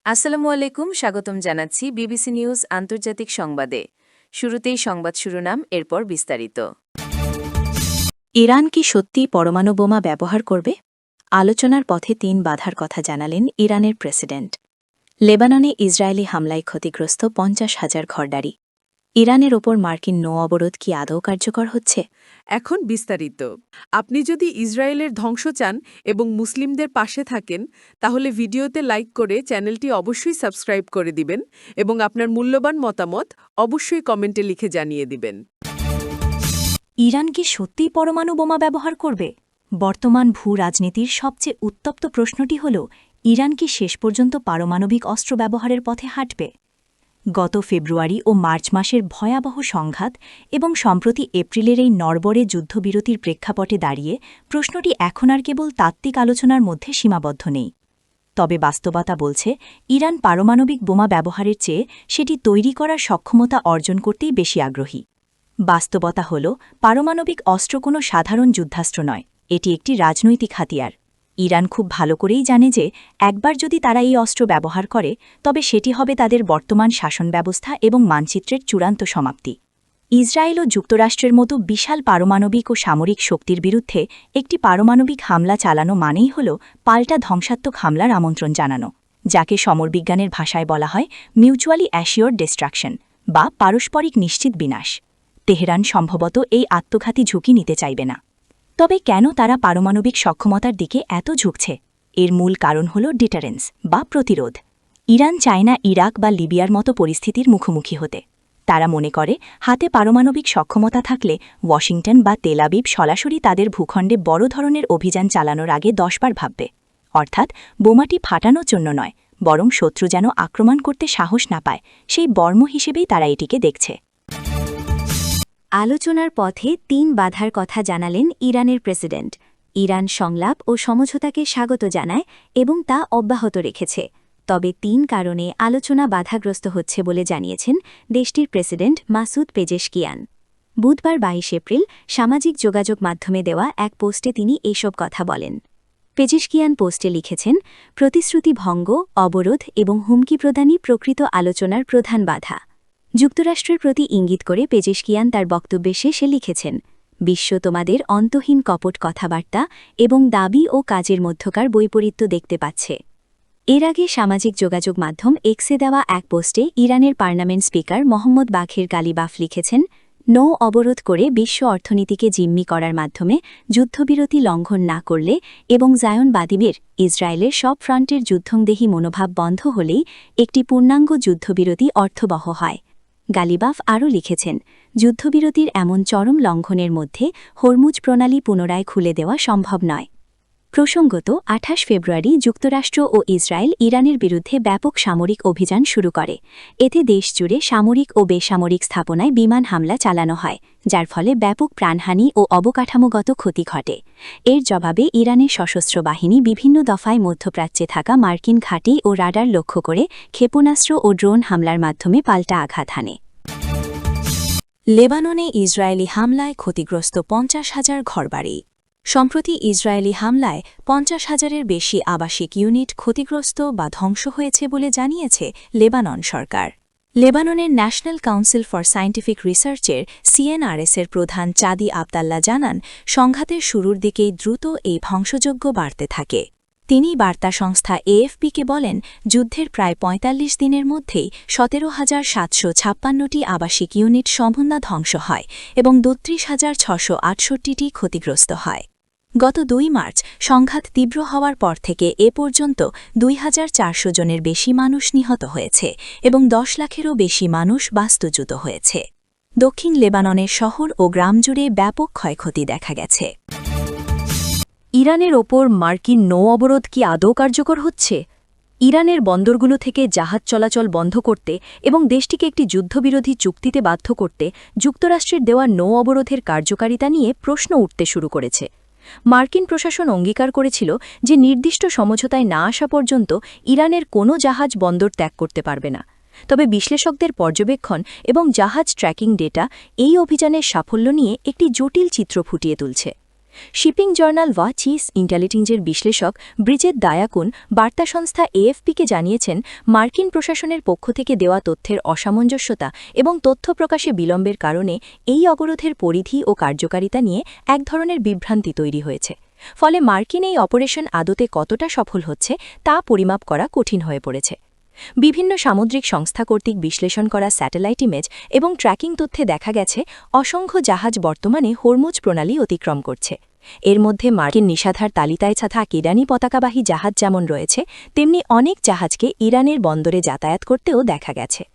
আসসালামু আলাইকুম, স্বাগতম জানাচ্ছি বিবিসি নিউজ আন্তর্জাতিক সংবাদে। শুরুতেই সংবাদ শিরোনাম, এরপর বিস্তারিত। ইরান কি সত্যিই পরমাণু বোমা ব্যবহার করবে? আলোচনার পথে ৩ বাধার কথা জানালেন ইরানের প্রেসিডেন্ট। লেবাননে ইসরায়েলি হামলায় ক্ষতিগ্রস্ত ৫০,০০০ ঘরবাড়ি। ইরানের ওপর মার্কিন নৌ অবরোধ কি আদৌ কার্যকর হচ্ছে? এখন বিস্তারিত। আপনি যদি ইসরায়েলের ধ্বংস চান এবং মুসলিমদের পাশে থাকেন, তাহলে ভিডিওতে লাইক করে চ্যানেলটি অবশ্যই সাবস্ক্রাইব করে দিবেন এবং আপনার মূল্যবান মতামত অবশ্যই কমেন্টে লিখে জানিয়ে দিবেন। ইরান কি সত্যিই পরমাণু বোমা ব্যবহার করবে? বর্তমান ভূ-রাজনীতির সবচেয়ে উত্তপ্ত প্রশ্নটি হল, ইরান কি শেষ পর্যন্ত পারমাণবিক অস্ত্র ব্যবহারের পথে হাঁটবে? গত ফেব্রুয়ারি ও মার্চ মাসের ভয়াবহ সংঘাত এবং সম্প্রতি এপ্রিলের এই নড়বড়ে যুদ্ধবিরতির প্রেক্ষাপটে দাঁড়িয়ে প্রশ্নটি এখন আর কেবল তাত্ত্বিক আলোচনার মধ্যে সীমাবদ্ধ নেই। তবে বাস্তবতা বলছে, ইরান পারমাণবিক বোমা ব্যবহারের চেয়ে সেটি তৈরি করার সক্ষমতা অর্জন করতেই বেশি আগ্রহী। বাস্তবতা হল, পারমাণবিক অস্ত্র কোনো সাধারণ যুদ্ধাস্ত্র নয়, এটি একটি রাজনৈতিক হাতিয়ার। ইরান খুব ভালো করেই জানে যে একবার যদি তারা এই অস্ত্র ব্যবহার করে, তবে সেটি হবে তাদের বর্তমান শাসন ব্যবস্থা এবং মানচিত্রের চূড়ান্ত সমাপ্তি। ইসরায়েল ও যুক্তরাষ্ট্রের মতো বিশাল পারমাণবিক ও সামরিক শক্তির বিরুদ্ধে একটি পারমাণবিক হামলা চালানো মানেই হল পাল্টা ধ্বংসাত্মক হামলার আমন্ত্রণ জানানো, যাকে সমরবিজ্ঞানের ভাষায় বলা হয় মিউচুয়ালি অ্যাসিওর্ড ডিস্ট্রাকশন বা পারস্পরিক নিশ্চিত বিনাশ। তেহরান সম্ভবত এই আত্মঘাতী ঝুঁকি নিতে চাইবে না। তবে কেন তারা পারমাণবিক সক্ষমতার দিকে এত ঝুঁকছে? এর মূল কারণ হল ডিটারেন্স বা প্রতিরোধ। ইরান চায় না ইরাক বা লিবিয়ার মতো পরিস্থিতির মুখোমুখি হতে। তারা মনে করে, হাতে পারমাণবিক সক্ষমতা থাকলে ওয়াশিংটন বা তেল আবিব সরাসরি তাদের ভূখণ্ডে বড় ধরনের অভিযান চালানোর আগে ১০ বার ভাববে। অর্থাৎ বোমাটি ফাটানোর জন্য নয়, বরং শত্রু যেন আক্রমণ করতে সাহস না পায়, সেই বর্ম হিসেবেই তারা এটিকে দেখছে। আলোচনার পথে ৩ বাধার কথা জানালেন ইরানের প্রেসিডেন্ট। ইরান সংলাপ ও সমঝোতাকে স্বাগত জানায় এবং তা অব্যাহত রেখেছে। তবে ৩ কারণে আলোচনা বাধাগ্রস্ত হচ্ছে বলে জানিয়েছেন দেশটির প্রেসিডেন্ট মাসুদ পেজেশকিয়ান। বুধবার ২২ এপ্রিল সামাজিক যোগাযোগ মাধ্যমে দেওয়া এক পোস্টে তিনি এসব কথা বলেন। পেজেশকিয়ান পোস্টে লিখেছেন, প্রতিশ্রুতি ভঙ্গ, অবরোধ এবং হুমকি প্রদানই প্রকৃত আলোচনার প্রধান বাধা। যুক্তরাষ্ট্রের প্রতি ইঙ্গিত করে পেজেশকিয়ান তার বক্তব্যে শেষে লিখেছেন, বিশ্ব তোমাদের অন্তহীন কপট কথাবার্তা এবং দাবি ও কাজের মধ্যকার বৈপরীত্য দেখতে পাচ্ছে। এর আগে সামাজিক যোগাযোগ মাধ্যম এক্সে দেওয়া এক পোস্টে ইরানের পার্লামেন্ট স্পিকার মোহাম্মদ বাঘের গালিবাফ লিখেছেন, নৌ অবরোধ করে বিশ্ব অর্থনীতিকে জিম্মি করার মাধ্যমে যুদ্ধবিরতি লঙ্ঘন না করলে এবং জায়নবাদীদের ইসরায়েলের সব ফ্রন্টের যুদ্ধংদেহী মনোভাব বন্ধ হলেই একটি পূর্ণাঙ্গ যুদ্ধবিরতি অর্থবহ হয়। গালিবাফ আরও লিখেছেন, যুদ্ধবিরতির এমন চরম লঙ্ঘনের মধ্যে হরমুজ প্রণালী পুনরায় খুলে দেওয়া সম্ভব নয়। প্রসঙ্গত, ২৮ ফেব্রুয়ারি যুক্তরাষ্ট্র ও ইসরায়েল ইরানের বিরুদ্ধে ব্যাপক সামরিক অভিযান শুরু করে। এতে দেশজুড়ে সামরিক ও বেসামরিক স্থাপনায় বিমান হামলা চালানো হয়, যার ফলে ব্যাপক প্রাণহানি ও অবকাঠামোগত ক্ষতি ঘটে। এর জবাবে ইরানের সশস্ত্র বাহিনী বিভিন্ন দফায় মধ্যপ্রাচ্যে থাকা মার্কিন ঘাঁটি ও রাডার লক্ষ্য করে ক্ষেপণাস্ত্র ও ড্রোন হামলার মাধ্যমে পাল্টা আঘাত হানে। লেবাননে ইসরায়েলি হামলায় ক্ষতিগ্রস্ত ৫০,০০০ ঘরবাড়ি। সম্প্রতি ইসরায়েলি হামলায় ৫০,০০০-এর বেশি আবাসিক ইউনিট ক্ষতিগ্রস্ত বা ধ্বংস হয়েছে বলে জানিয়েছে লেবানন সরকার। লেবাননের ন্যাশনাল কাউন্সিল ফর সায়েন্টিফিক রিসার্চের সিএনআরএসের প্রধান চাদি আবদাল্লা জানান, সংঘাতের শুরুর দিকেই দ্রুত এই ধ্বংসযজ্ঞ বাড়তে থাকে। তিনি বার্তা সংস্থা এএফপিকে বলেন, যুদ্ধের প্রায় ৪৫ দিনের মধ্যেই ১৭,৭৫৬টি আবাসিক ইউনিট সম্পূর্ণ ধ্বংস হয় এবং ৩২,৬৬৮টি ক্ষতিগ্রস্ত হয়। গত ২ মার্চ সংঘাত তীব্র হওয়ার পর থেকে এ পর্যন্ত ২,৪০০ জনের বেশি মানুষ নিহত হয়েছে এবং ১০ লাখেরও বেশি মানুষ বাস্তুচ্যুত হয়েছে। দক্ষিণ লেবাননের শহর ও গ্রাম জুড়ে ব্যাপক ক্ষয়ক্ষতি দেখা গেছে। ইরানের ওপর মার্কিন নৌ অবরোধ কি আদৌ কার্যকর হচ্ছে? ইরানের বন্দরগুলো থেকে জাহাজ চলাচল বন্ধ করতে এবং দেশটিকে একটি যুদ্ধবিরোধী চুক্তিতে বাধ্য করতে যুক্তরাষ্ট্রের দেওয়া নৌ অবরোধের কার্যকারিতা নিয়ে প্রশ্ন উঠতে শুরু করেছে। মার্কিন প্রশাসন অঙ্গীকার করেছিল যে নির্দিষ্ট সমঝোতায় না আসা পর্যন্ত ইরানের কোনো জাহাজ বন্দর ত্যাগ করতে পারবে না। তবে বিশ্লেষকদের পর্যবেক্ষণ এবং জাহাজ ট্র্যাকিং ডেটা এই অভিযানের সাফল্য নিয়ে একটি জটিল চিত্র ফুটিয়ে তুলছে। শিপিং জার্নাল ওয়াচিস ইন্টেলিজেন্সের বিশ্লেষক ব্রিজেট দায়াকুন বার্তা সংস্থা এএফপিকে জানিয়েছেন মার্কিন প্রশাসনের পক্ষ থেকে দেওয়া তথ্যের অসামঞ্জস্যতা এবং তথ্য প্রকাশে বিলম্বের কারণে এই অবরোধের পরিধি ও কার্যকারিতা নিয়ে এক ধরনের বিভ্রান্তি তৈরি হয়েছে। ফলে মার্কিন এই অপারেশন আদতে কতটা সফল হচ্ছে তা পরিমাপ করা কঠিন হয়ে পড়েছে। বিভিন্ন সামুদ্রিক সংস্থা কর্তৃক বিশ্লেষণ করা স্যাটেলাইট ইমেজ এবং ট্র্যাকিং তথ্যে দেখা গেছে অসংখ্য জাহাজ বর্তমানে হরমুজ প্রণালী অতিক্রম করছে। এর মধ্যে মার্কিন নিষেধাজ্ঞার তালিকায় থাকা ইরানি পতাকাবাহী জাহাজ যেমন রয়েছে, তেমনি অনেক জাহাজকে ইরানের বন্দরে যাতায়াত করতেও দেখা গেছে।